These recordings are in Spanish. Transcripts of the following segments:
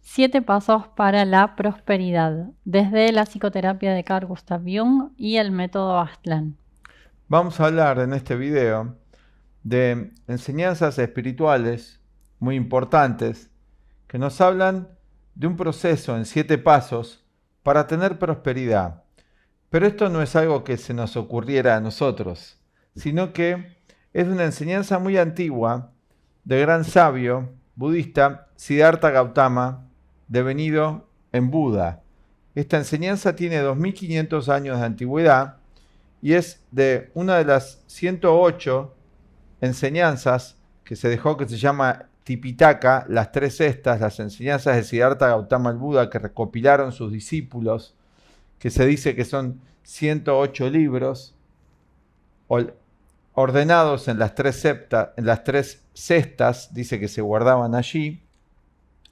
7 pasos para la prosperidad, desde la psicoterapia de Carl Gustav Jung y el método Aztlán. Vamos a hablar en este video de enseñanzas espirituales muy importantes que nos hablan de un proceso en 7 pasos para tener prosperidad. Pero esto no es algo que se nos ocurriera a nosotros, sino que es una enseñanza muy antigua del gran sabio budista Siddhartha Gautama, devenido en Buda. Esta enseñanza tiene 2500 años de antigüedad y es de una de las 108 enseñanzas que se dejó, que se llama Tipitaka, las 3 cestas, las enseñanzas de Siddhartha Gautama el Buda que recopilaron sus discípulos, que se dice que son 108 libros ordenados en las 3 cestas, dice que se guardaban allí,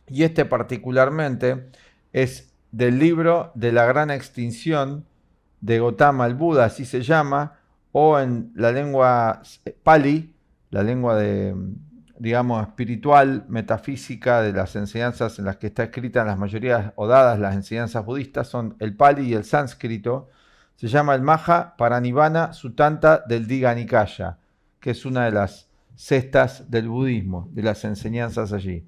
y este particularmente es del libro de la gran extinción de Gautama el Buda, así se llama, o en la lengua Pali, la lengua de, digamos, espiritual, metafísica de las enseñanzas en las que está escrita en las mayorías o dadas las enseñanzas budistas, son el Pali y el sánscrito. Se llama el Maha Parinibbana Suttanta del Digha Nikaya, que es una de las cestas del budismo, de las enseñanzas allí.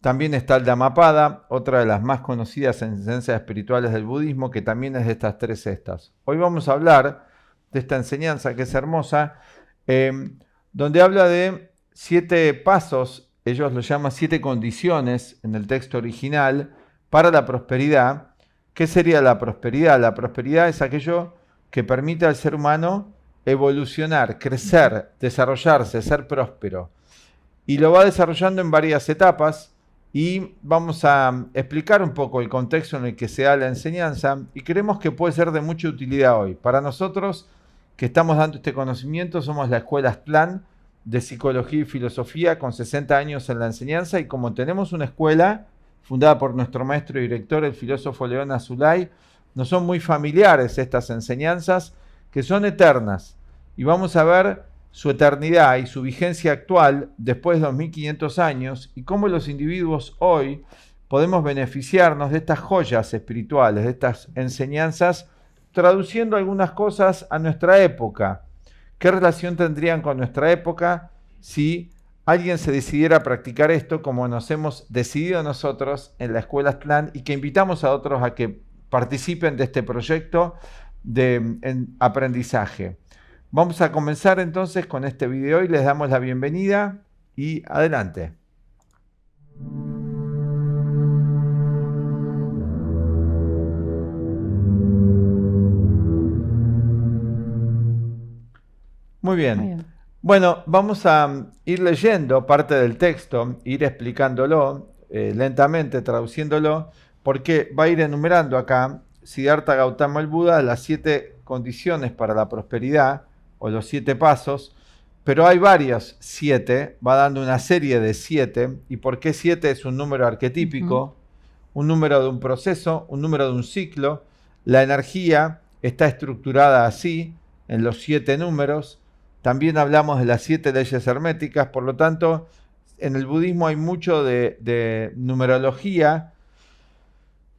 También está el Dhammapada, otra de las más conocidas enseñanzas espirituales del budismo, que también es de estas 3 cestas. Hoy vamos a hablar de esta enseñanza que es hermosa, donde habla de 7 pasos, ellos lo llaman 7 condiciones en el texto original para la prosperidad. ¿Qué sería la prosperidad? La prosperidad es aquello que permite al ser humano evolucionar, crecer, desarrollarse, ser próspero. Y lo va desarrollando en varias etapas. Y vamos a explicar un poco el contexto en el que se da la enseñanza y creemos que puede ser de mucha utilidad hoy. Para nosotros que estamos dando este conocimiento, somos la Escuela Aztlán de Psicología y Filosofía con 60 años en la enseñanza, y como tenemos una escuela fundada por nuestro maestro y director, el filósofo León Azulay, nos son muy familiares estas enseñanzas que son eternas, y vamos a ver su eternidad y su vigencia actual después de 2500 años y cómo los individuos hoy podemos beneficiarnos de estas joyas espirituales, de estas enseñanzas, traduciendo algunas cosas a nuestra época. ¿Qué relación tendrían con nuestra época si alguien se decidiera a practicar esto como nos hemos decidido nosotros en la Escuela Aztlán, y que invitamos a otros a que participen de este proyecto de aprendizaje? Vamos a comenzar entonces con este video y les damos la bienvenida y adelante. Muy bien. Bueno, vamos a ir leyendo parte del texto, ir explicándolo lentamente, traduciéndolo, porque va a ir enumerando acá Siddhartha Gautama el Buda las 7 condiciones para la prosperidad, o los 7 pasos, pero hay varios 7, va dando una serie de 7. ¿Y por qué 7? Es un número arquetípico, un número de un proceso, un número de un ciclo. La energía está estructurada así, en los 7 números. También hablamos de las 7 leyes herméticas, por lo tanto, en el budismo hay mucho de numerología,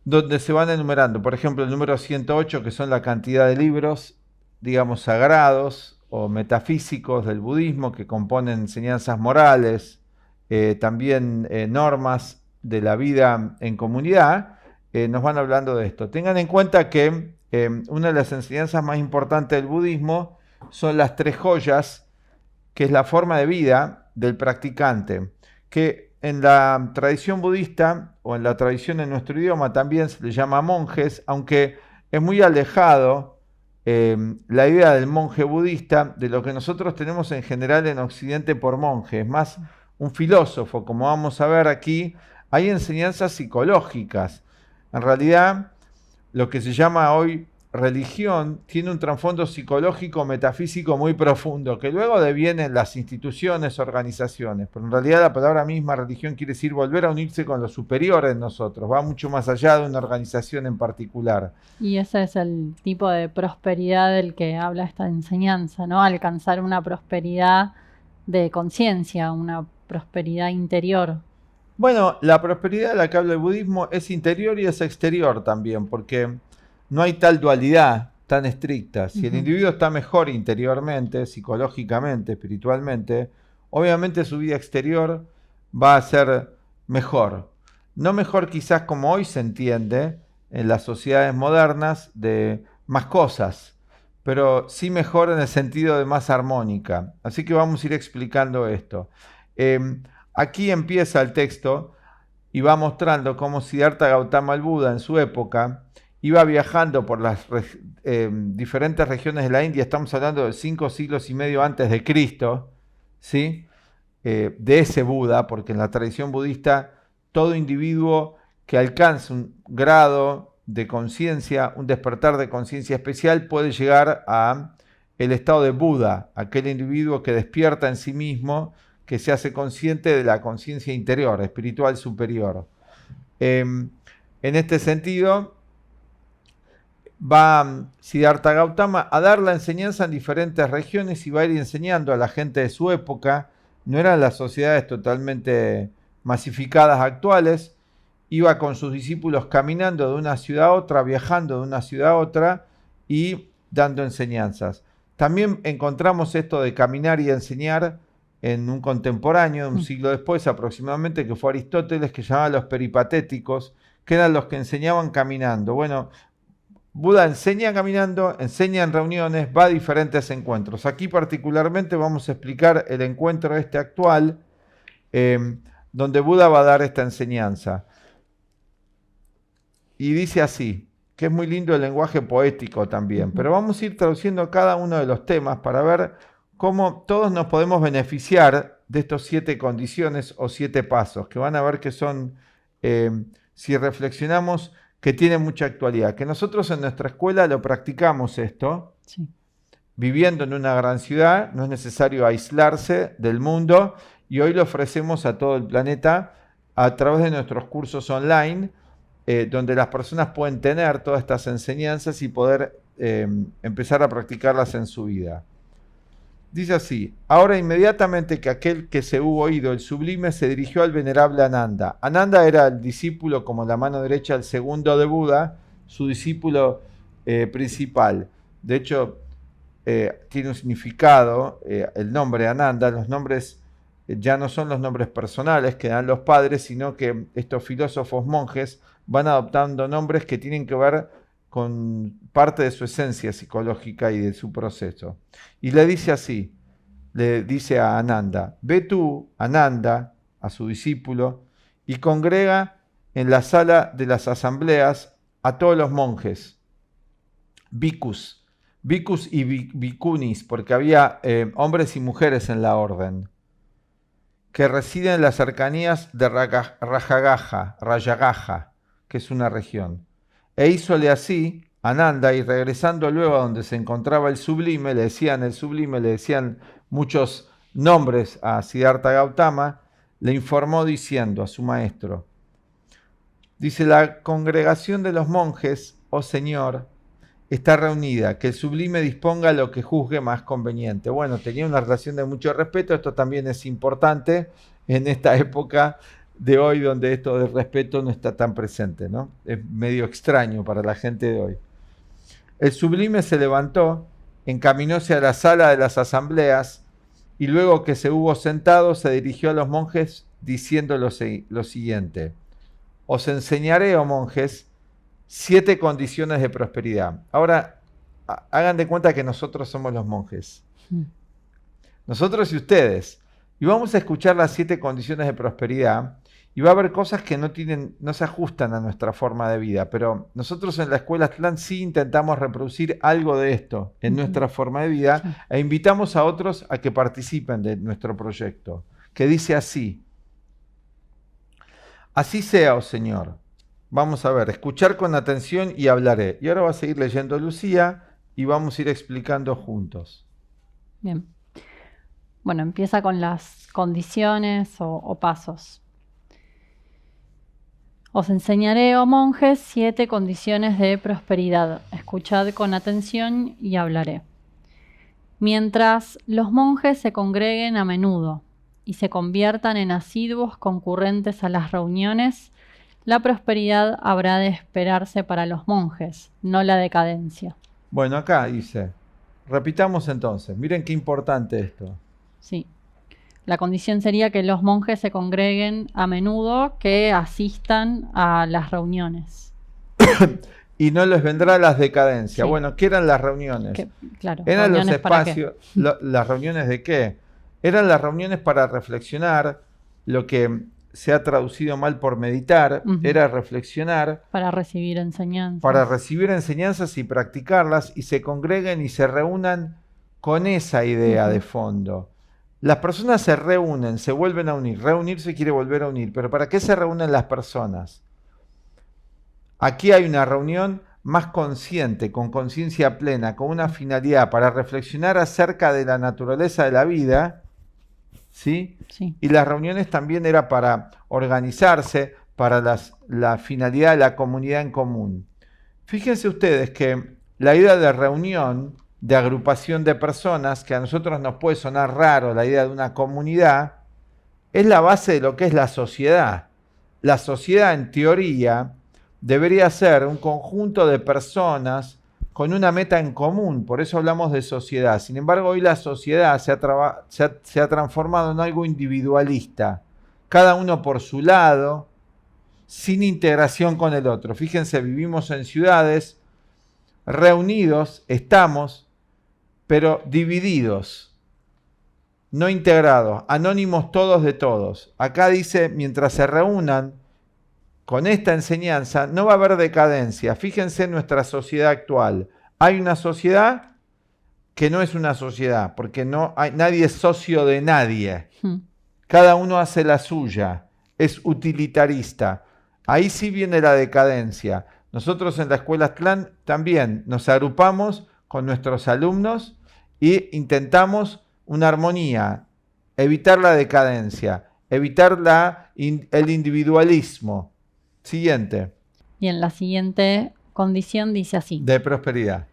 donde se van enumerando, por ejemplo, el número 108, que son la cantidad de libros, digamos, sagrados o metafísicos del budismo que componen enseñanzas morales, también normas de la vida en comunidad, nos van hablando de esto. Tengan en cuenta que una de las enseñanzas más importantes del budismo son las 3 joyas, que es la forma de vida del practicante, que en la tradición budista o en la tradición en nuestro idioma también se le llama monjes, aunque es muy alejado la idea del monje budista de lo que nosotros tenemos en general en Occidente por monje. Es más un filósofo, como vamos a ver aquí. Hay enseñanzas psicológicas. En realidad, lo que se llama hoy religión tiene un trasfondo psicológico, metafísico muy profundo, que luego deviene en las instituciones, organizaciones. Pero en realidad la palabra misma religión quiere decir volver a unirse con lo superior en nosotros, va mucho más allá de una organización en particular. Y ese es el tipo de prosperidad del que habla esta enseñanza, ¿no? Alcanzar una prosperidad de conciencia, una prosperidad interior. Bueno, la prosperidad de la que habla el budismo es interior y es exterior también, porque no hay tal dualidad tan estricta. Si el individuo está mejor interiormente, psicológicamente, espiritualmente, obviamente su vida exterior va a ser mejor. No mejor quizás como hoy se entiende en las sociedades modernas de más cosas, pero sí mejor en el sentido de más armónica. Así que vamos a ir explicando esto. Aquí empieza el texto y va mostrando cómo Siddhartha Gautama el Buda en su época iba viajando por las diferentes regiones de la India. Estamos hablando de 5 siglos y medio antes de Cristo, ¿sí? De ese Buda, porque en la tradición budista todo individuo que alcance un grado de conciencia, un despertar de conciencia especial, puede llegar a el estado de Buda, aquel individuo que despierta en sí mismo, que se hace consciente de la conciencia interior, espiritual superior. En este sentido, va Siddhartha Gautama a dar la enseñanza en diferentes regiones y va a ir enseñando a la gente de su época. No eran las sociedades totalmente masificadas actuales. Iba con sus discípulos caminando de una ciudad a otra, viajando de una ciudad a otra y dando enseñanzas. También encontramos esto de caminar y enseñar en un contemporáneo, un siglo después aproximadamente, que fue Aristóteles, que llamaba a los peripatéticos, que eran los que enseñaban caminando. Bueno, Buda enseña caminando, enseña en reuniones, va a diferentes encuentros. Aquí particularmente vamos a explicar el encuentro este actual, donde Buda va a dar esta enseñanza. Y dice así, que es muy lindo el lenguaje poético también, pero vamos a ir traduciendo cada uno de los temas para ver cómo todos nos podemos beneficiar de estos 7 condiciones o 7 pasos, que van a ver que son, si reflexionamos, que tienen mucha actualidad. Que nosotros en nuestra escuela lo practicamos esto, sí. Viviendo en una gran ciudad, no es necesario aislarse del mundo y hoy lo ofrecemos a todo el planeta a través de nuestros cursos online, donde las personas pueden tener todas estas enseñanzas y poder empezar a practicarlas en su vida. Dice así: ahora inmediatamente que aquel que se hubo oído el sublime se dirigió al venerable Ananda. Ananda era el discípulo, como la mano derecha, el segundo de Buda, su discípulo principal. De hecho, tiene un significado, el nombre Ananda. Los nombres ya no son los nombres personales que dan los padres, sino que estos filósofos monjes van adoptando nombres que tienen que ver con parte de su esencia psicológica y de su proceso. Y le dice así, le dice a Ananda: ve tú, Ananda, a su discípulo, y congrega en la sala de las asambleas a todos los monjes, bhikkhus y bhikkhunis, porque había hombres y mujeres en la orden, que residen en las cercanías de Rayagaja, que es una región. E hízole así Ananda, y regresando luego a donde se encontraba el sublime, le decían muchos nombres a Siddhartha Gautama, le informó diciendo a su maestro, dice: la congregación de los monjes, oh Señor, está reunida, que el sublime disponga lo que juzgue más conveniente. Bueno, tenía una relación de mucho respeto, esto también es importante en esta época de hoy, donde esto del respeto no está tan presente, ¿no? Es medio extraño para la gente de hoy. El sublime se levantó, encaminóse a la sala de las asambleas y luego que se hubo sentado se dirigió a los monjes diciendo lo siguiente: os enseñaré, oh monjes, 7 condiciones de prosperidad. Ahora, hagan de cuenta que nosotros somos los monjes. Nosotros y ustedes. Y vamos a escuchar las 7 condiciones de prosperidad y va a haber cosas que no se ajustan a nuestra forma de vida, pero nosotros en la Escuela Aztlán sí intentamos reproducir algo de esto en nuestra forma de vida e invitamos a otros a que participen de nuestro proyecto, que dice así: así sea, oh Señor. Vamos a ver, escuchar con atención y hablaré. Y ahora va a seguir leyendo Lucía y vamos a ir explicando juntos. Bien. Bueno, empieza con las condiciones o pasos. Os enseñaré, oh monjes, 7 condiciones de prosperidad. Escuchad con atención y hablaré. Mientras los monjes se congreguen a menudo, y se conviertan en asiduos concurrentes a las reuniones, la prosperidad habrá de esperarse para los monjes, no la decadencia. Bueno, acá dice, repitamos entonces, miren qué importante esto. Sí. La condición sería que los monjes se congreguen a menudo, que asistan a las reuniones. Y no les vendrá las decadencias. Sí. Bueno, ¿qué eran las reuniones? Claro, Eran los ¿reuniones para qué? espacios, ¿las reuniones de qué? Eran las reuniones para reflexionar, lo que se ha traducido mal por meditar, era reflexionar. Para recibir enseñanzas. Para recibir enseñanzas y practicarlas, y se congreguen y se reúnan con esa idea de fondo. Las personas se reúnen, se vuelven a unir. Reunirse quiere volver a unir. Pero ¿para qué se reúnen las personas? Aquí hay una reunión más consciente, con conciencia plena, con una finalidad para reflexionar acerca de la naturaleza de la vida, ¿sí? Sí. Y las reuniones también era para organizarse, para la finalidad de la comunidad en común. Fíjense ustedes que la idea de reunión, de agrupación de personas, que a nosotros nos puede sonar raro la idea de una comunidad, es la base de lo que es la sociedad. La sociedad, en teoría, debería ser un conjunto de personas con una meta en común, por eso hablamos de sociedad. Sin embargo, hoy la sociedad se ha transformado en algo individualista, cada uno por su lado, sin integración con el otro. Fíjense, vivimos en ciudades, reunidos, estamos, pero divididos, no integrados, anónimos todos de todos. Acá dice, mientras se reúnan con esta enseñanza, no va a haber decadencia. Fíjense en nuestra sociedad actual. Hay una sociedad que no es una sociedad, porque nadie es socio de nadie. Cada uno hace la suya, es utilitarista. Ahí sí viene la decadencia. Nosotros en la Escuela Clan también nos agrupamos con nuestros alumnos e intentamos una armonía, evitar la decadencia, evitar el individualismo. Siguiente. Y en la siguiente condición dice así. De prosperidad.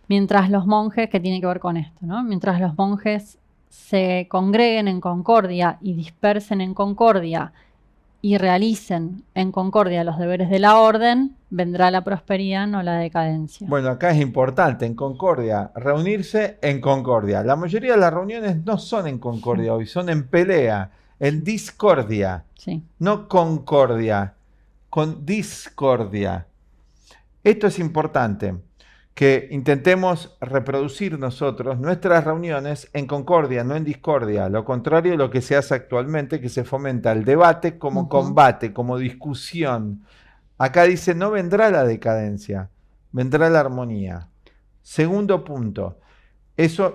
Mientras los monjes, que tiene que ver con esto, ¿no? Mientras los monjes se congreguen en concordia y dispersen en concordia y realicen en concordia los deberes de la orden, vendrá la prosperidad, no la decadencia. Bueno, acá es importante, en concordia, reunirse en concordia. La mayoría de las reuniones no son en concordia hoy, son en pelea, en discordia, no concordia, con discordia. Esto es importante, que intentemos reproducir nosotros nuestras reuniones en concordia, no en discordia. Lo contrario de lo que se hace actualmente, que se fomenta el debate como combate, como discusión. Acá dice, no vendrá la decadencia, vendrá la armonía. Segundo punto,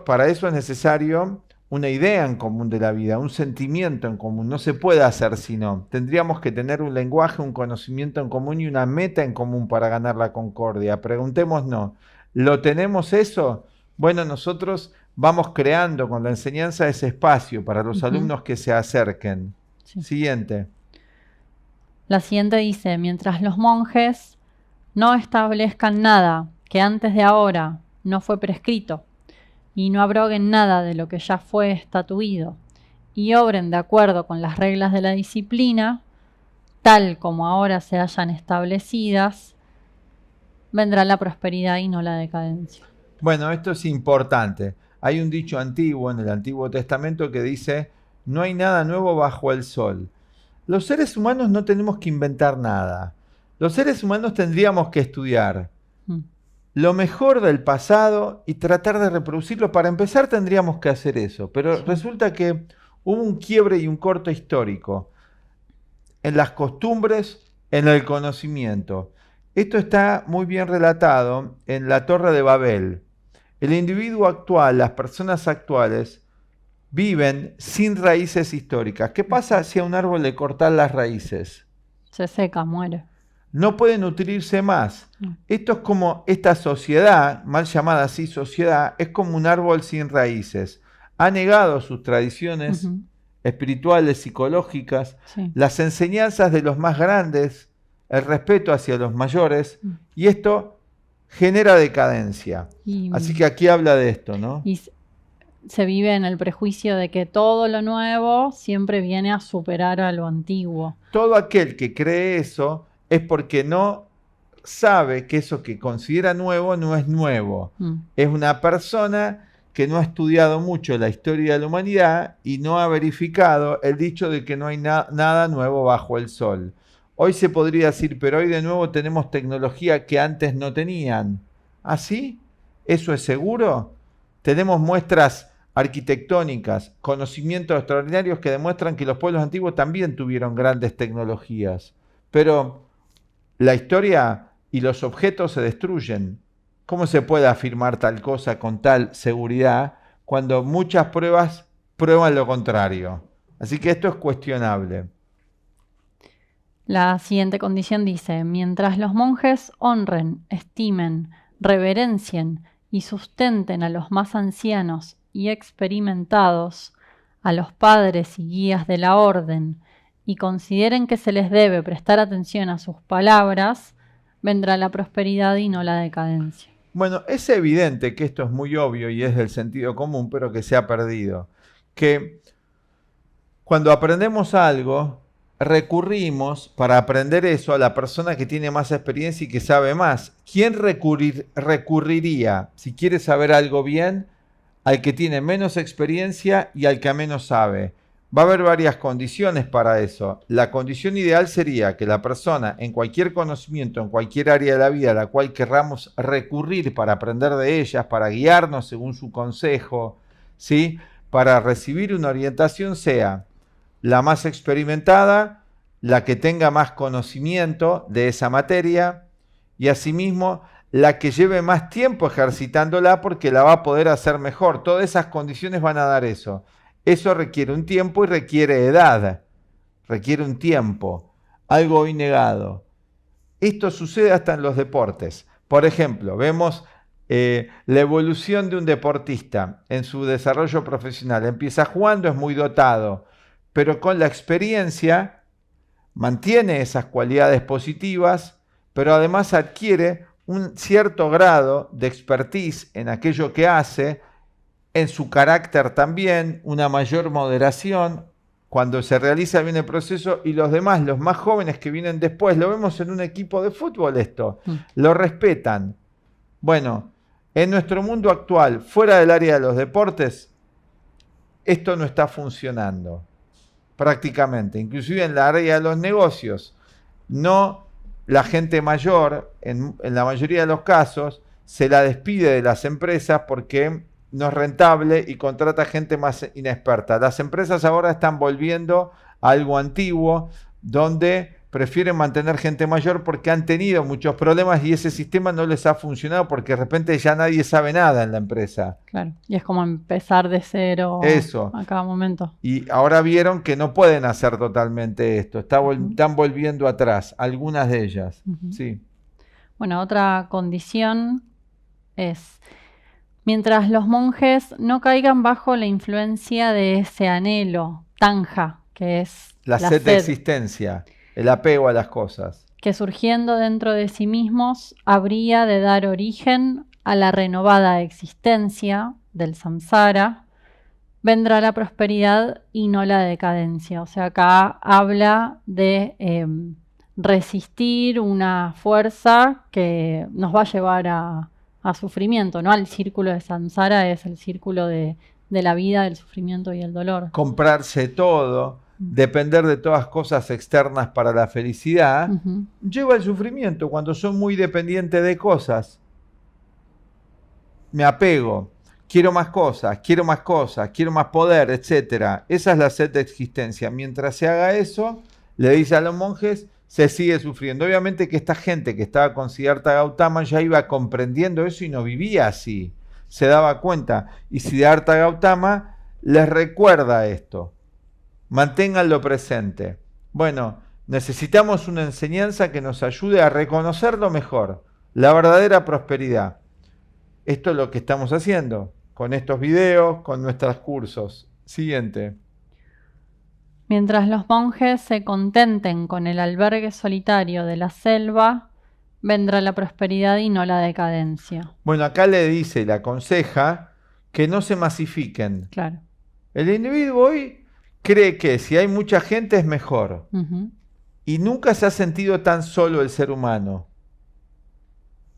para eso es necesario una idea en común de la vida, un sentimiento en común. No se puede hacer sino. Tendríamos que tener un lenguaje, un conocimiento en común y una meta en común para ganar la concordia. Preguntémonos, ¿lo tenemos eso? Bueno, nosotros vamos creando con la enseñanza ese espacio para los alumnos que se acerquen. Sí. Siguiente. La siguiente dice, mientras los monjes no establezcan nada que antes de ahora no fue prescrito, y no abroguen nada de lo que ya fue estatuido, y obren de acuerdo con las reglas de la disciplina, tal como ahora se hayan establecidas, vendrá la prosperidad y no la decadencia. Bueno, esto es importante. Hay un dicho antiguo en el Antiguo Testamento que dice, no hay nada nuevo bajo el sol. Los seres humanos no tenemos que inventar nada. Los seres humanos tendríamos que estudiar lo mejor del pasado y tratar de reproducirlo. Para empezar tendríamos que hacer eso, pero resulta que hubo un quiebre y un corte histórico en las costumbres, en el conocimiento. Esto está muy bien relatado en la Torre de Babel. El individuo actual, las personas actuales, viven sin raíces históricas. ¿Qué pasa si a un árbol le cortan las raíces? Se seca, muere. No puede nutrirse más. Esto es como esta sociedad, mal llamada así sociedad, es como un árbol sin raíces. Ha negado sus tradiciones espirituales, psicológicas, las enseñanzas de los más grandes, el respeto hacia los mayores, y esto genera decadencia. Así que aquí habla de esto, ¿no? Y se vive en el prejuicio de que todo lo nuevo siempre viene a superar a lo antiguo. Todo aquel que cree eso es porque no sabe que eso que considera nuevo no es nuevo. Es una persona que no ha estudiado mucho la historia de la humanidad y no ha verificado el dicho de que no hay nada nuevo bajo el sol. Hoy se podría decir, pero hoy de nuevo tenemos tecnología que antes no tenían. ¿Así? ¿Eso es seguro? Tenemos muestras arquitectónicas, conocimientos extraordinarios que demuestran que los pueblos antiguos también tuvieron grandes tecnologías. Pero la historia y los objetos se destruyen. ¿Cómo se puede afirmar tal cosa con tal seguridad cuando muchas pruebas prueban lo contrario? Así que esto es cuestionable. La siguiente condición dice, mientras los monjes honren, estimen, reverencien y sustenten a los más ancianos y experimentados, a los padres y guías de la orden, y consideren que se les debe prestar atención a sus palabras, vendrá la prosperidad y no la decadencia. Bueno, es evidente que esto es muy obvio y es del sentido común, pero que se ha perdido. Que cuando aprendemos algo, recurrimos para aprender eso a la persona que tiene más experiencia y que sabe más. ¿Quién recurriría, si quiere saber algo bien, al que tiene menos experiencia y al que menos sabe? Va a haber varias condiciones para eso. La condición ideal sería que la persona en cualquier conocimiento, en cualquier área de la vida a la cual querramos recurrir para aprender de ellas, para guiarnos según su consejo, ¿sí? Para recibir una orientación, sea la más experimentada, la que tenga más conocimiento de esa materia y asimismo la que lleve más tiempo ejercitándola porque la va a poder hacer mejor. Todas esas condiciones van a dar eso. Eso requiere un tiempo y requiere edad, requiere un tiempo, algo hoy negado. Esto sucede hasta en los deportes. Por ejemplo, vemos la evolución de un deportista en su desarrollo profesional. Empieza jugando, es muy dotado, pero con la experiencia mantiene esas cualidades positivas, pero además adquiere un cierto grado de expertise en aquello que hace, en su carácter también, una mayor moderación cuando se realiza bien el proceso y los demás, los más jóvenes que vienen después, lo vemos en un equipo de fútbol esto, lo respetan. Bueno, en nuestro mundo actual, fuera del área de los deportes, esto no está funcionando prácticamente, inclusive en la área de los negocios. No, la gente mayor, en la mayoría de los casos, se la despide de las empresas porque no es rentable y contrata gente más inexperta. Las empresas ahora están volviendo a algo antiguo, donde prefieren mantener gente mayor porque han tenido muchos problemas y ese sistema no les ha funcionado porque de repente ya nadie sabe nada en la empresa. Claro, y es como empezar de cero Eso. A cada momento. Y ahora vieron que no pueden hacer totalmente esto, están volviendo atrás, algunas de ellas. Sí. Bueno, otra condición es, mientras los monjes no caigan bajo la influencia de ese anhelo, tanja, que es la sed de existencia, el apego a las cosas, que surgiendo dentro de sí mismos habría de dar origen a la renovada existencia del samsara, vendrá la prosperidad y no la decadencia. O sea, acá habla de resistir una fuerza que nos va a llevar a sufrimiento, ¿no? El círculo de samsara es el círculo de la vida, del sufrimiento y el dolor. Comprarse todo, depender de todas cosas externas para la felicidad, lleva al sufrimiento cuando son muy dependientes de cosas. Me apego, quiero más cosas, quiero más poder, etc. Esa es la sed de existencia. Mientras se haga eso, le dice a los monjes, se sigue sufriendo. Obviamente que esta gente que estaba con Siddhartha Gautama ya iba comprendiendo eso y no vivía así. Se daba cuenta. Y Siddhartha Gautama les recuerda esto. Manténganlo presente. Bueno, necesitamos una enseñanza que nos ayude a reconocerlo mejor, la verdadera prosperidad. Esto es lo que estamos haciendo con estos videos, con nuestros cursos. Siguiente. Mientras los monjes se contenten con el albergue solitario de la selva, vendrá la prosperidad y no la decadencia. Bueno, acá le dice y le aconseja que no se masifiquen. Claro. El individuo hoy cree que si hay mucha gente es mejor. Ujú. Y nunca se ha sentido tan solo el ser humano.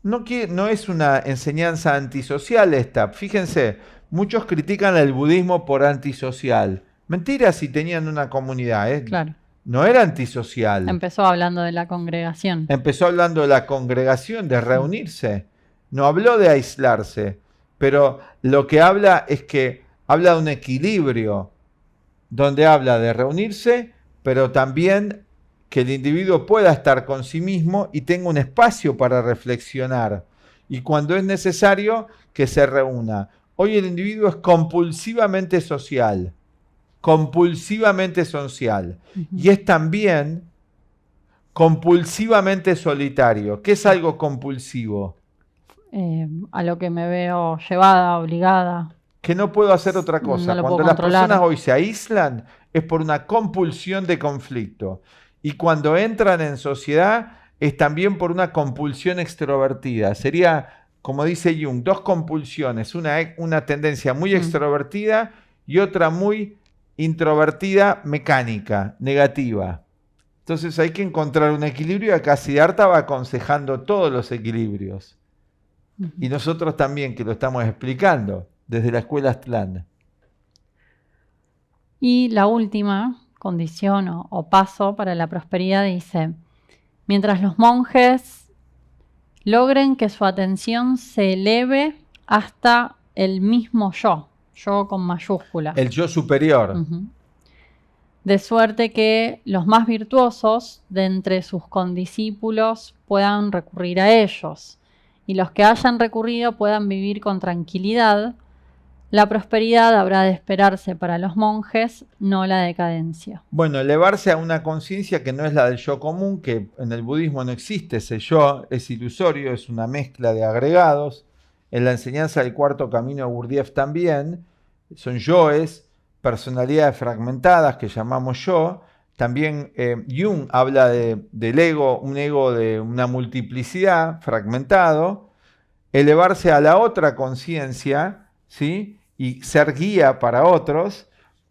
No es una enseñanza antisocial esta. Fíjense, muchos critican al budismo por antisocial. Mentira si tenían una comunidad, ¿eh? Claro. No era antisocial. Empezó hablando de la congregación. Empezó hablando de la congregación, de reunirse. No habló de aislarse. Pero lo que habla es que habla de un equilibrio, donde habla de reunirse, pero también que el individuo pueda estar con sí mismo y tenga un espacio para reflexionar. Y cuando es necesario, que se reúna. Hoy el individuo es compulsivamente social. Compulsivamente social. Y es también compulsivamente solitario. ¿Qué es algo compulsivo? A lo que me veo llevada, obligada. Que no puedo hacer otra cosa. No lo Cuando puedo las controlar. personas hoy se aíslan es por una compulsión de conflicto. Y cuando entran en sociedad es también por una compulsión extrovertida. Sería, como dice Jung, dos compulsiones. Una tendencia muy extrovertida y otra muy introvertida, mecánica, negativa. Entonces hay que encontrar un equilibrio y acá Siddhartha va aconsejando todos los equilibrios. Y nosotros también, que lo estamos explicando desde la escuela Aztlán. Y la última condición o paso para la prosperidad dice, mientras los monjes logren que su atención se eleve hasta el mismo yo con mayúscula. El yo superior. De suerte que los más virtuosos de entre sus condiscípulos puedan recurrir a ellos, y los que hayan recurrido puedan vivir con tranquilidad. La prosperidad habrá de esperarse para los monjes, no la decadencia. Bueno, elevarse a una conciencia que no es la del yo común, que en el budismo no existe ese yo, es ilusorio, es una mezcla de agregados. En la enseñanza del cuarto camino de Gurdjieff también, son yoes, personalidades fragmentadas que llamamos yo. También Jung habla del ego, un ego de una multiplicidad fragmentado. Elevarse a la otra conciencia, ¿sí? Y ser guía para otros,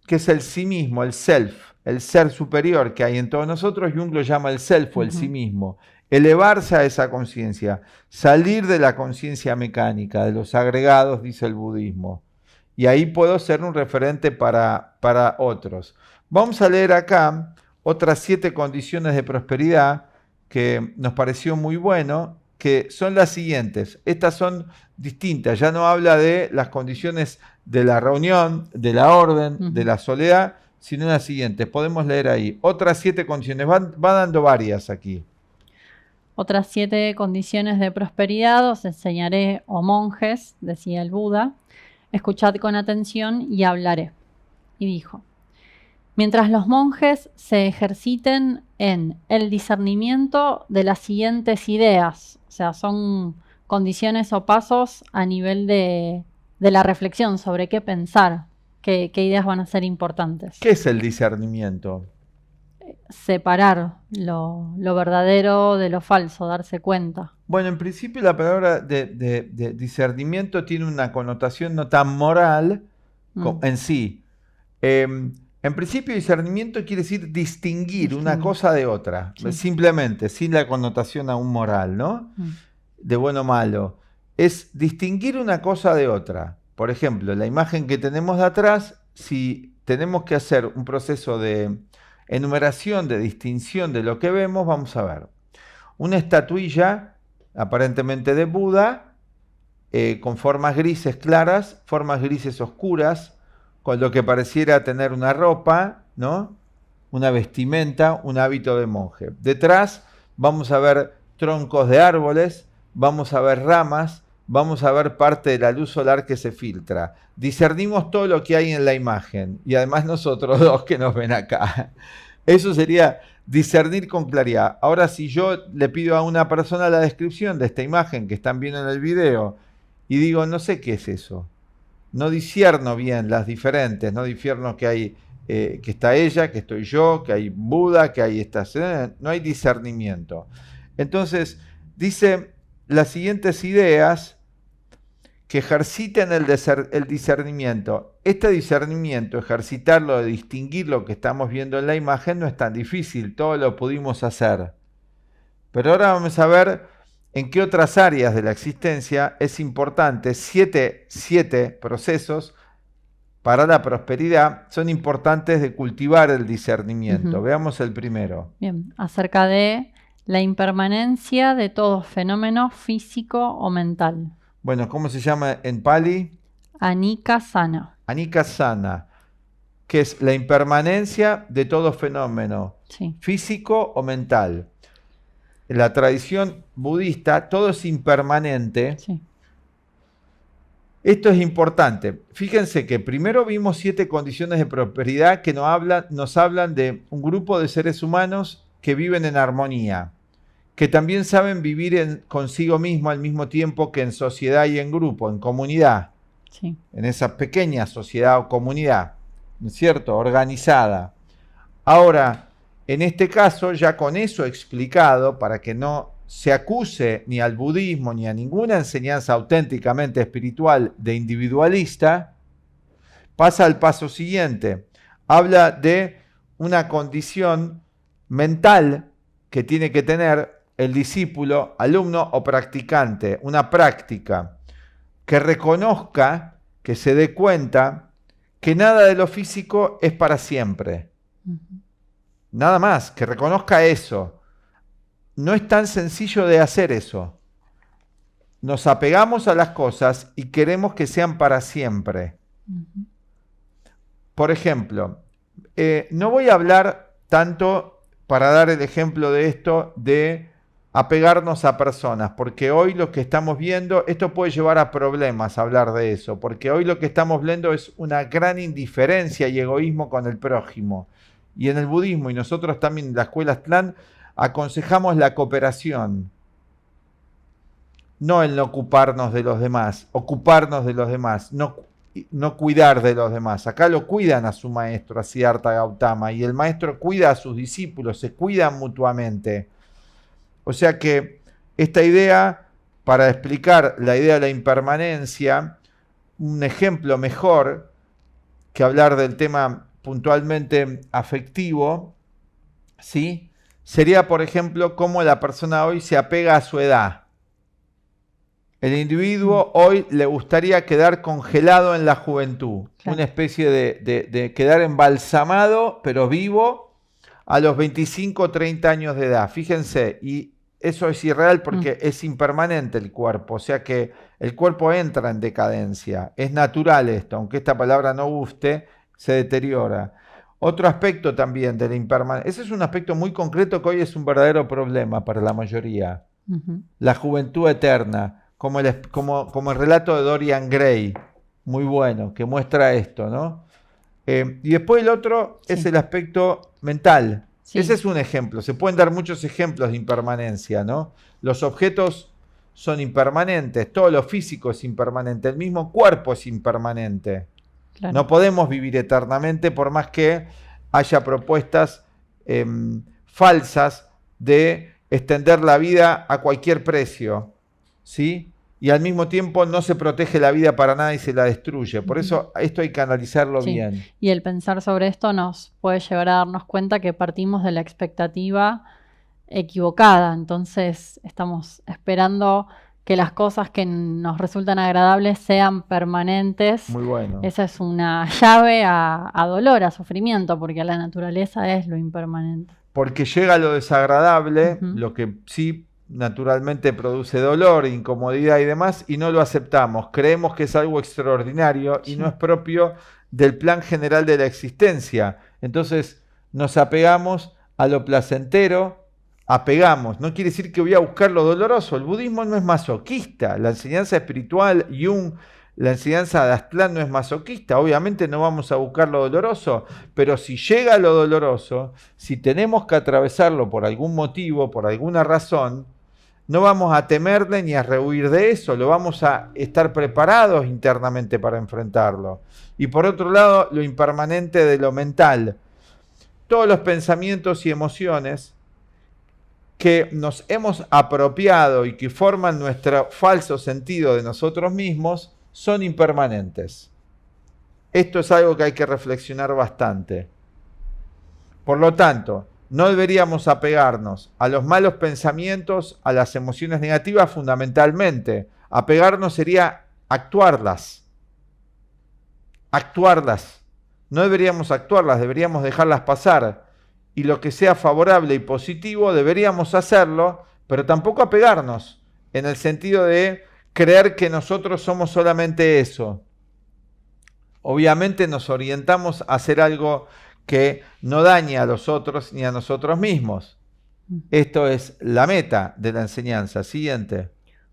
que es el sí mismo, el self, el ser superior que hay en todos nosotros. Jung lo llama el self o el sí mismo. Elevarse a esa conciencia, salir de la conciencia mecánica, de los agregados, dice el budismo. Y ahí puedo ser un referente para otros. Vamos a leer acá otras 7 condiciones de prosperidad que nos pareció muy bueno, que son las siguientes. Estas son distintas, ya no habla de las condiciones de la reunión, de la orden, de la soledad, sino las siguientes. Podemos leer ahí. Otras 7 condiciones, va dando varias aquí. Otras 7 condiciones de prosperidad os enseñaré, oh monjes, decía el Buda, escuchad con atención y hablaré. Y dijo, mientras los monjes se ejerciten en el discernimiento de las siguientes ideas, o sea, son condiciones o pasos a nivel de la reflexión sobre qué pensar, qué ideas van a ser importantes. ¿Qué es el discernimiento? Separar lo verdadero de lo falso, darse cuenta. Bueno, en principio la palabra de discernimiento tiene una connotación no tan moral en sí. En principio, discernimiento quiere decir distinguir una cosa de otra, simplemente, sin la connotación aún moral, ¿no? De bueno o malo. Es distinguir una cosa de otra. Por ejemplo, la imagen que tenemos de atrás, si tenemos que hacer un proceso de enumeración, de distinción de lo que vemos, vamos a ver. Una estatuilla, aparentemente de Buda, con formas grises claras, formas grises oscuras, con lo que pareciera tener una ropa, ¿no? Una vestimenta, un hábito de monje. Detrás vamos a ver troncos de árboles, vamos a ver ramas, vamos a ver parte de la luz solar que se filtra. Discernimos todo lo que hay en la imagen y además nosotros dos que nos ven acá. Eso sería discernir con claridad. Ahora, si yo le pido a una persona la descripción de esta imagen que están viendo en el video y digo, no sé qué es eso, no discierno bien las diferentes, no discierno que hay, que está ella, que estoy yo, que hay Buda, que hay esta, no hay discernimiento. Entonces, dice las siguientes ideas que ejerciten el discernimiento. Este discernimiento, ejercitarlo, de distinguir lo que estamos viendo en la imagen, no es tan difícil, todo lo pudimos hacer. Pero ahora vamos a ver en qué otras áreas de la existencia es importante. Siete procesos para la prosperidad son importantes de cultivar el discernimiento. Veamos el primero. Bien, acerca de la impermanencia de todo fenómeno físico o mental. Bueno, ¿cómo se llama en Pali? Anicca sana. Anicca sana, que es la impermanencia de todo fenómeno físico o mental. En la tradición budista, todo es impermanente. Sí. Esto es importante. Fíjense que primero vimos 7 condiciones de prosperidad que nos hablan de un grupo de seres humanos que viven en armonía, que también saben vivir consigo mismo al mismo tiempo que en sociedad y en grupo, en comunidad, en esa pequeña sociedad o comunidad, ¿no es cierto?, organizada. Ahora, en este caso, ya con eso explicado, para que no se acuse ni al budismo ni a ninguna enseñanza auténticamente espiritual de individualista, pasa al paso siguiente. Habla de una condición mental que tiene que tener el discípulo, alumno o practicante, una práctica que reconozca, que se dé cuenta que nada de lo físico es para siempre. Nada más, que reconozca eso. No es tan sencillo de hacer eso. Nos apegamos a las cosas y queremos que sean para siempre. Por ejemplo, no voy a hablar tanto, para dar el ejemplo de esto, de apegarnos a personas, porque hoy lo que estamos viendo, esto puede llevar a problemas hablar de eso, porque hoy lo que estamos viendo es una gran indiferencia y egoísmo con el prójimo. Y en el budismo, y nosotros también en la escuela Aztlán, aconsejamos la cooperación, no el no ocuparnos de los demás, ocuparnos de los demás, no cuidar de los demás. Acá lo cuidan a su maestro, a Siddhartha Gautama, y el maestro cuida a sus discípulos, se cuidan mutuamente. O sea que esta idea, para explicar la idea de la impermanencia, un ejemplo mejor que hablar del tema puntualmente afectivo, ¿sí?, sería, por ejemplo, cómo la persona hoy se apega a su edad. El individuo hoy le gustaría quedar congelado en la juventud, una especie de quedar embalsamado, pero vivo, a los 25 o 30 años de edad. Fíjense, y eso es irreal porque es impermanente el cuerpo, o sea que el cuerpo entra en decadencia. Es natural esto, aunque esta palabra no guste, se deteriora. Otro aspecto también de la impermanencia, ese es un aspecto muy concreto que hoy es un verdadero problema para la mayoría. La juventud eterna, como el relato de Dorian Gray, muy bueno, que muestra esto, ¿no? Y después el otro es el aspecto mental. Ese es un ejemplo. Se pueden dar muchos ejemplos de impermanencia, ¿no? Los objetos son impermanentes, todo lo físico es impermanente, el mismo cuerpo es impermanente. Claro. No podemos vivir eternamente por más que haya propuestas falsas de extender la vida a cualquier precio, ¿sí? Y al mismo tiempo no se protege la vida para nada y se la destruye. Por eso esto hay que analizarlo bien. Y el pensar sobre esto nos puede llevar a darnos cuenta que partimos de la expectativa equivocada. Entonces estamos esperando que las cosas que nos resultan agradables sean permanentes. Muy bueno. Esa es una llave a dolor, a sufrimiento, porque la naturaleza es lo impermanente. Porque llega lo desagradable, lo que sí naturalmente produce dolor, incomodidad y demás, y no lo aceptamos. Creemos que es algo extraordinario y no es propio del plan general de la existencia. Entonces nos apegamos a lo placentero, no quiere decir que voy a buscar lo doloroso. El budismo no es masoquista, la enseñanza espiritual, Jung, la enseñanza de Aztlán no es masoquista. Obviamente no vamos a buscar lo doloroso, pero si llega lo doloroso, si tenemos que atravesarlo por algún motivo, por alguna razón, no vamos a temerle ni a rehuir de eso, lo vamos a estar preparados internamente para enfrentarlo. Y por otro lado, lo impermanente de lo mental. Todos los pensamientos y emociones que nos hemos apropiado y que forman nuestro falso sentido de nosotros mismos, son impermanentes. Esto es algo que hay que reflexionar bastante. Por lo tanto, no deberíamos apegarnos a los malos pensamientos, a las emociones negativas fundamentalmente. Apegarnos sería actuarlas. Actuarlas. No deberíamos actuarlas, deberíamos dejarlas pasar. Y lo que sea favorable y positivo deberíamos hacerlo, pero tampoco apegarnos, en el sentido de creer que nosotros somos solamente eso. Obviamente nos orientamos a hacer algo que no dañe a los otros ni a nosotros mismos. Esto es la meta de la enseñanza. Siguiente.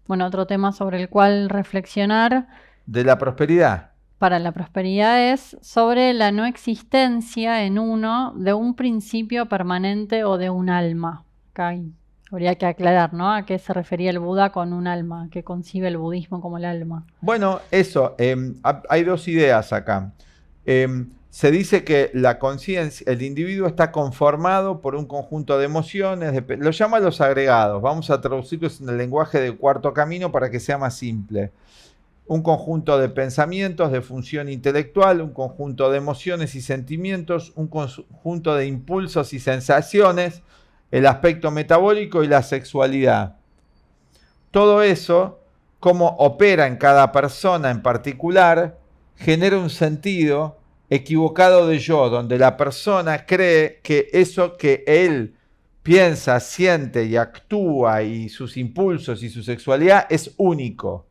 Bueno, otro tema sobre el cual reflexionar De la prosperidad. para la prosperidad es sobre la no existencia en uno de un principio permanente o de un alma. Acá habría que aclarar, ¿no? ¿A qué se refería el Buda con un alma? ¿A qué concibe el budismo como el alma? Bueno, eso, hay dos ideas acá. Se dice que la conciencia, el individuo está conformado por un conjunto de emociones, lo llama los agregados. Vamos a traducirlos en el lenguaje del cuarto camino para que sea más simple. Un conjunto de pensamientos, de función intelectual, un conjunto de emociones y sentimientos, un conjunto de impulsos y sensaciones, el aspecto metabólico y la sexualidad. Todo eso, cómo opera en cada persona en particular, genera un sentido equivocado de yo, donde la persona cree que eso que él piensa, siente y actúa y sus impulsos y su sexualidad es único.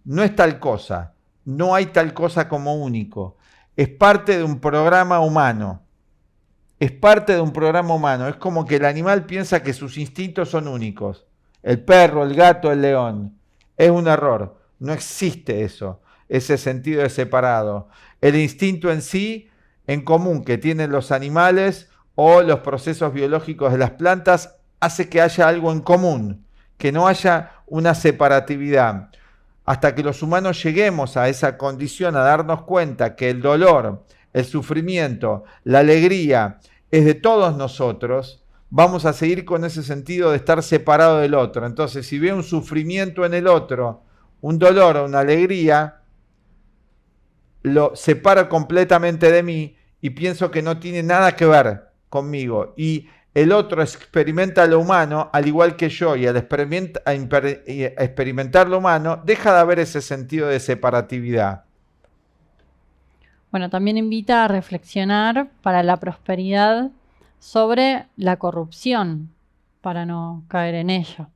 No es tal cosa, no hay tal cosa como único. Es parte de un programa humano. Es parte de un programa humano. Es como que el animal piensa que sus instintos son únicos. El perro, el gato, el león. Es un error. No existe eso, ese sentido de separado. El instinto en sí, en común que tienen los animales o los procesos biológicos de las plantas, hace que haya algo en común, que no haya una separatividad. Hasta que los humanos lleguemos a esa condición, a darnos cuenta que el dolor, el sufrimiento, la alegría es de todos nosotros, vamos a seguir con ese sentido de estar separado del otro. Entonces, si veo un sufrimiento en el otro, un dolor o una alegría, lo separo completamente de mí y pienso que no tiene nada que ver conmigo. Y el otro experimenta lo humano al igual que yo, y al experimentar lo humano deja de haber ese sentido de separatividad. Bueno, también invita a reflexionar para la prosperidad sobre la corrupción, para no caer en ella,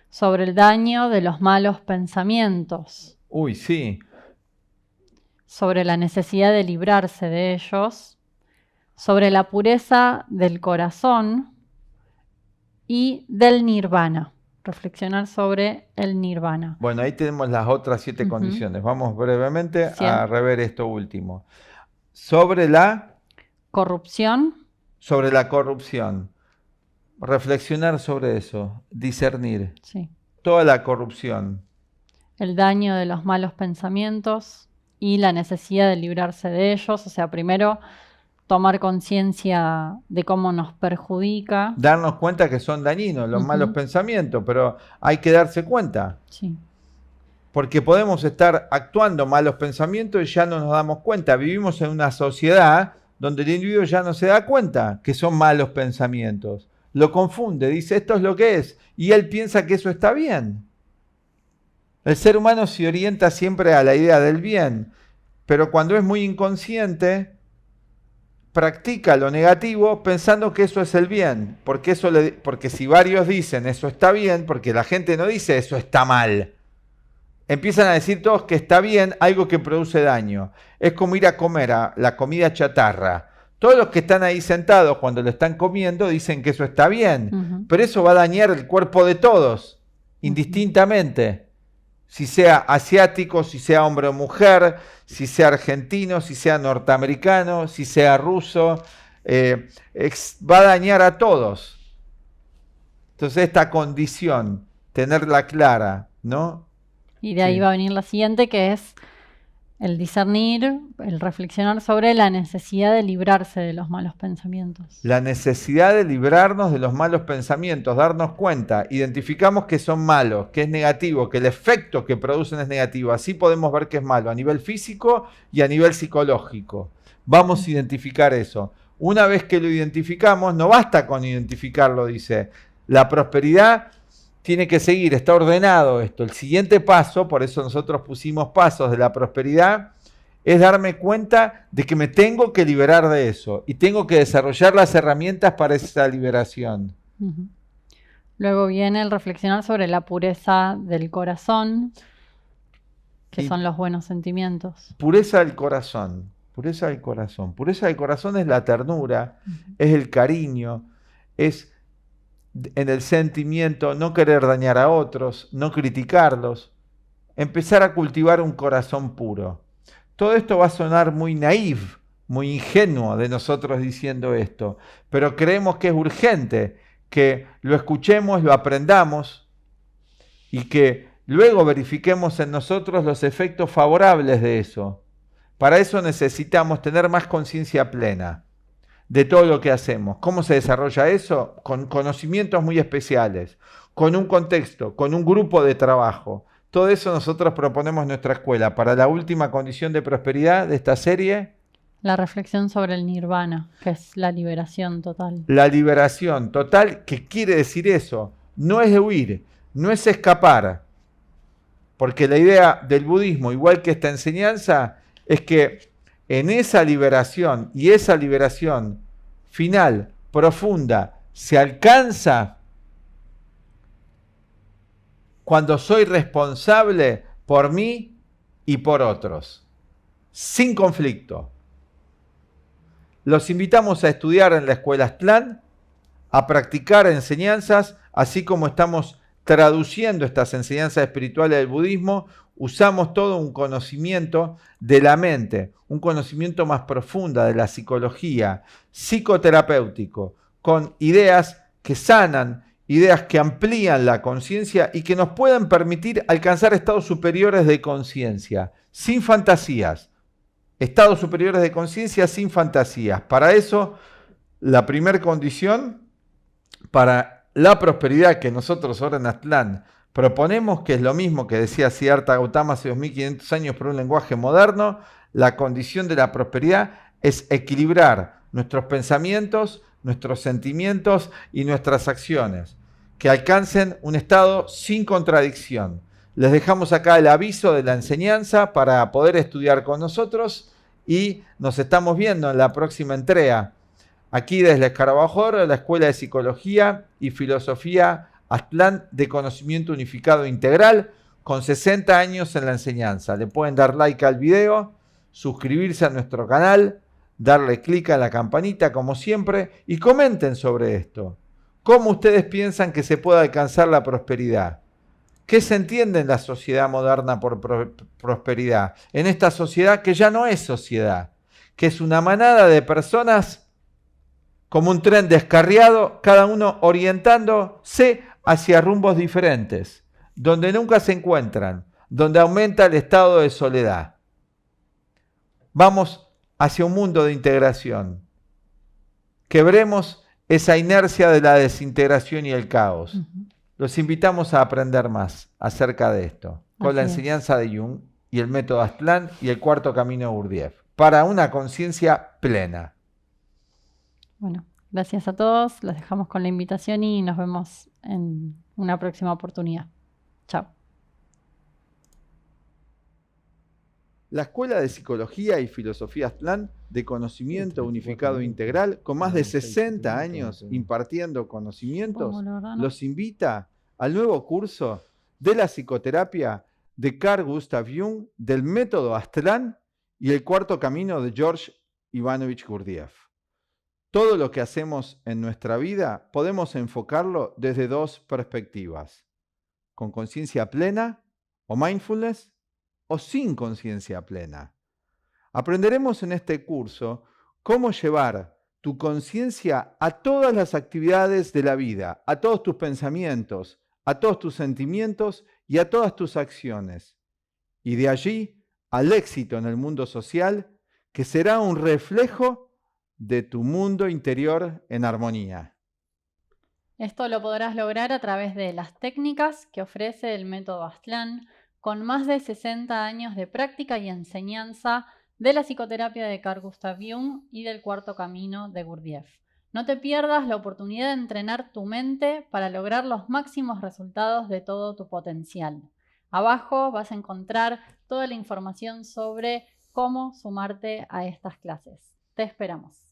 sobre el daño de los malos pensamientos. Uy, sí. Sobre la necesidad de librarse de ellos, sobre la pureza del corazón y del nirvana. Reflexionar sobre el nirvana. Bueno, ahí tenemos las otras 7 condiciones. Vamos brevemente a rever esto último. Sobre la corrupción. Sobre la corrupción. Reflexionar sobre eso, discernir. Sí. Toda la corrupción. El daño de los malos pensamientos y la necesidad de librarse de ellos. O sea, primero tomar conciencia de cómo nos perjudica. Darnos cuenta que son dañinos los malos pensamientos, pero hay que darse cuenta. Sí. Porque podemos estar actuando malos pensamientos y ya no nos damos cuenta. Vivimos en una sociedad donde el individuo ya no se da cuenta que son malos pensamientos. Lo confunde, dice esto es lo que es, y él piensa que eso está bien. El ser humano se orienta siempre a la idea del bien, pero cuando es muy inconsciente, practica lo negativo pensando que eso es el bien, porque si varios dicen eso está bien, porque la gente no dice eso está mal. Empiezan a decir todos que está bien algo que produce daño. Es como ir a comer a la comida chatarra. Todos los que están ahí sentados cuando lo están comiendo dicen que eso está bien, pero eso va a dañar el cuerpo de todos, indistintamente. Si sea asiático, si sea hombre o mujer, si sea argentino, si sea norteamericano, si sea ruso, va a dañar a todos. Entonces esta condición, tenerla clara, ¿no? Y de ahí va a venir la siguiente, que es el discernir, el reflexionar sobre la necesidad de librarse de los malos pensamientos. La necesidad de librarnos de los malos pensamientos, darnos cuenta, identificamos que son malos, que es negativo, que el efecto que producen es negativo. Así podemos ver que es malo a nivel físico y a nivel psicológico. Vamos a identificar eso. Una vez que lo identificamos, no basta con identificarlo, dice. La prosperidad tiene que seguir, está ordenado esto. El siguiente paso, por eso nosotros pusimos pasos de la prosperidad, es darme cuenta de que me tengo que liberar de eso y tengo que desarrollar las herramientas para esa liberación. Uh-huh. Luego viene el reflexionar sobre la pureza del corazón, que son los buenos sentimientos. Pureza del corazón, pureza del corazón. Pureza del corazón es la ternura, es el cariño, es en el sentimiento, no querer dañar a otros, no criticarlos, empezar a cultivar un corazón puro. Todo esto va a sonar muy naif, muy ingenuo de nosotros diciendo esto, pero creemos que es urgente que lo escuchemos, lo aprendamos y que luego verifiquemos en nosotros los efectos favorables de eso. Para eso necesitamos tener más conciencia plena de todo lo que hacemos. ¿Cómo se desarrolla eso? Con conocimientos muy especiales, con un contexto, con un grupo de trabajo. Todo eso nosotros proponemos en nuestra escuela. Para la última condición de prosperidad de esta serie, la reflexión sobre el nirvana, que es la liberación total. La liberación total, ¿qué quiere decir eso? No es de huir, no es escapar. Porque la idea del budismo, igual que esta enseñanza, es que en esa liberación y esa liberación final, profunda, se alcanza cuando soy responsable por mí y por otros, sin conflicto. Los invitamos a estudiar en la Escuela Aztlán, a practicar enseñanzas, así como estamos traduciendo estas enseñanzas espirituales del budismo, usamos todo un conocimiento de la mente, un conocimiento más profunda de la psicología, psicoterapéutico, con ideas que sanan, ideas que amplían la conciencia y que nos pueden permitir alcanzar estados superiores de conciencia, sin fantasías. Estados superiores de conciencia sin fantasías. Para eso, la primera condición para la prosperidad que nosotros ahora en Aztlán proponemos, que es lo mismo que decía Siddhartha Gautama hace 2500 años por un lenguaje moderno, la condición de la prosperidad es equilibrar nuestros pensamientos, nuestros sentimientos y nuestras acciones, que alcancen un estado sin contradicción. Les dejamos acá el aviso de la enseñanza para poder estudiar con nosotros y nos estamos viendo en la próxima entrega. Aquí desde Escarabajo, la Escuela de Psicología y Filosofía Aztlán de Conocimiento Unificado Integral, con 60 años en la enseñanza. Le pueden dar like al video, suscribirse a nuestro canal, darle clic a la campanita como siempre y comenten sobre esto. ¿Cómo ustedes piensan que se puede alcanzar la prosperidad? ¿Qué se entiende en la sociedad moderna por prosperidad? En esta sociedad que ya no es sociedad, que es una manada de personas como un tren descarriado, cada uno orientándose hacia rumbos diferentes, donde nunca se encuentran, donde aumenta el estado de soledad. Vamos hacia un mundo de integración. Quebremos esa inercia de la desintegración y el caos. Los invitamos a aprender más acerca de esto, con la enseñanza de Jung y el método Aztlán y el cuarto camino de Gurdjieff, para una conciencia plena. Bueno, gracias a todos, los dejamos con la invitación y nos vemos en una próxima oportunidad. Chao. La Escuela de Psicología y Filosofía Aztlán de Conocimiento Unificado Integral, con más de 60 años impartiendo conocimientos, los invita al nuevo curso de la psicoterapia de Carl Gustav Jung, del método Aztlán y el cuarto camino de George Ivanovich Gurdjieff. Todo lo que hacemos en nuestra vida podemos enfocarlo desde dos perspectivas: con conciencia plena o mindfulness, o sin conciencia plena. Aprenderemos en este curso cómo llevar tu conciencia a todas las actividades de la vida, a todos tus pensamientos, a todos tus sentimientos y a todas tus acciones. Y de allí al éxito en el mundo social, que será un reflejo de tu mundo interior en armonía. Esto lo podrás lograr a través de las técnicas que ofrece el método Aztlán, con más de 60 años de práctica y enseñanza de la psicoterapia de Carl Gustav Jung y del cuarto camino de Gurdjieff. No te pierdas la oportunidad de entrenar tu mente para lograr los máximos resultados de todo tu potencial. Abajo vas a encontrar toda la información sobre cómo sumarte a estas clases. Te esperamos.